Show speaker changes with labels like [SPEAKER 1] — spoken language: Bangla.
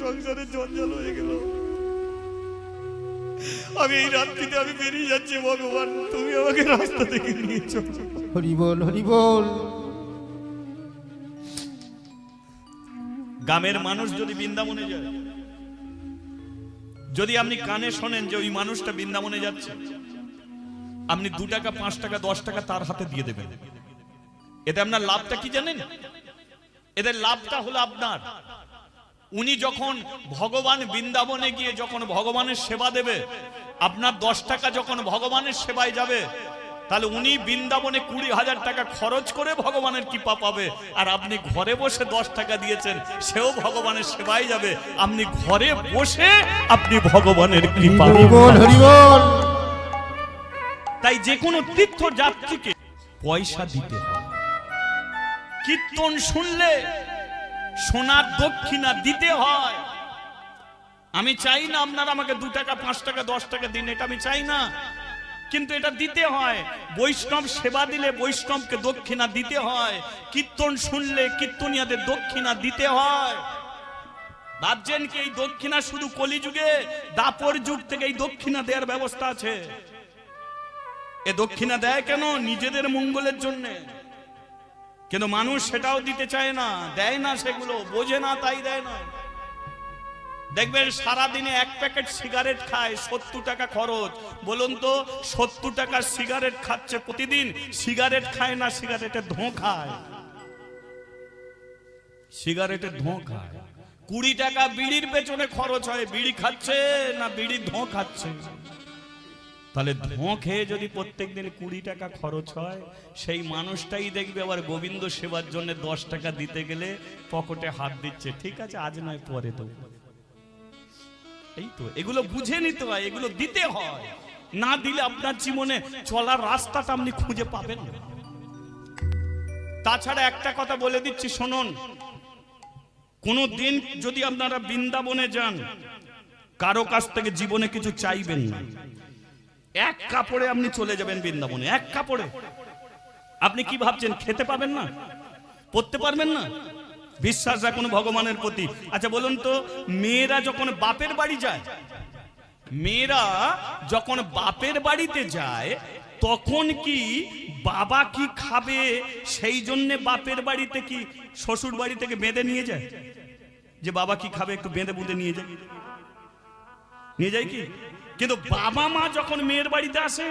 [SPEAKER 1] সংসারে জঞ্জাল হয়ে গেল। আমি এই রাত্রিতে আমি বেরিয়ে যাচ্ছি, ভগবান তুমি আমাকে রাস্তা থেকে নিয়ে চলো।
[SPEAKER 2] হরি বল, হরি বল।
[SPEAKER 1] গ্রামের মানুষ যদি বৃন্দাবনে যায়, যদি আপনি কানে শোনেন যে ওই মানুষটা বৃন্দাবনে যাচ্ছে, আপনি 2 টাকা 5 টাকা 10 টাকা তার হাতে দিয়ে দেবেন। এতে আপনার লাভটা কি জানেন? এদের লাভটা হলো আপনার, উনি যখন ভগবান বৃন্দাবনে গিয়ে যখন ভগবানের সেবা দেবে, আপনার 10 টাকা যখন ভগবানের সেবায় যাবে, তাহলে উনি বৃন্দাবনে 20,000 টাকা খরচ করে ভগবানের কৃপা পাবে। আর আপনি ঘরে বসে 10 টাকা দিয়েছেন, সেও ভগবানের সেবায় যাবে। আপনি ঘরে বসে আপনি ভগবানের কৃপা পাবেন। তাই যে কোনো তীর্থযাত্রীকে পয়সা দিতে হয়। কীর্তন শুনলে সোনার দক্ষিণা দিতে হয়। আমি চাই না আপনারা আমাকে 2 টাকা 5 টাকা 10 টাকা দিন, এটা আমি চাই না, কিন্তু এটা দিতে হয়। বৈষ্ণব সেবা দিলে বৈষ্ণবকে দক্ষিণা দিতে হয়। কীর্তন শুনলে কীর্তনিয়াদের দক্ষিণা দিতে হয়। ভাবছেন কি এই দক্ষিণা শুধু কলিযুগে? দাপর যুগ থেকে এই দক্ষিণা দেওয়ার ব্যবস্থা আছে। এ দক্ষিণা দেয় কেন? নিজেদের মঙ্গলের জন্য। কিন্তু মানুষ সেটাও দিতে চায় না, দেয় না, সেগুলো বোঝে না, তাই দেয় না। দেখবেন সারাদিনে 1 প্যাকেট সিগারেট খায়, 70 টাকা খরচ। বলুন তো, 70 টাকার সিগারেট খাচ্ছে প্রতিদিন, সিগারেট খায় না সিগারেটের ধোঁ খায়? সিগারেটের ধোঁ খায়। 20 টাকা বিড়ির পেছনে খরচ হয়, বিড়ি খাচ্ছে না বিড়ির ধোঁ খাচ্ছে? তাহলে ধোঁ খেয়ে যদি প্রত্যেকদিন 20 টাকা খরচ হয়, সেই মানুষটাই দেখবে আবার গোবিন্দ সেবার জন্য 10 টাকা দিতে গেলে পকেটে হাত দিচ্ছে। ঠিক আছে, আজ নয় পরে দেব। এই তো, এগুলো বুঝে নিতে হয়, এগুলো দিতে হয়। না দিলে আপনার জীবনে চলার রাস্তাটা আপনি খুঁজে পাবেন না। তাছাড়া একটা কথা বলে দিচ্ছি শুনুন, কোনো দিন যদি আপনারা বৃন্দাবনে যান, কারো কাছ থেকে জীবনে কিছু চাইবেন না। 1 কাপড়ে আপনি চলে যাবেন বৃন্দাবনে, 1 কাপড়ে। আপনি কি ভাবছেন খেতে পাবেন না, পড়তে পারবেন না? বিশ্বাস রাখুন ভগবানের প্রতি। আচ্ছা বলুন তো, মেয়েরা যখন বাপের বাড়ি যায়, মেয়েরা যখন বাপের বাড়িতে যায়, তখন কি বাবা কি খাবে সেই জন্য বাপের বাড়িতে কি শ্বশুর বাড়ি থেকে বেঁধে নিয়ে যায়? যে বাবা কি খাবে একটু বেঁধে বুঁধে নিয়ে যায়, নিয়ে যায় কি? কিন্তু বাবা মা যখন মেয়ের বাড়িতে আসে,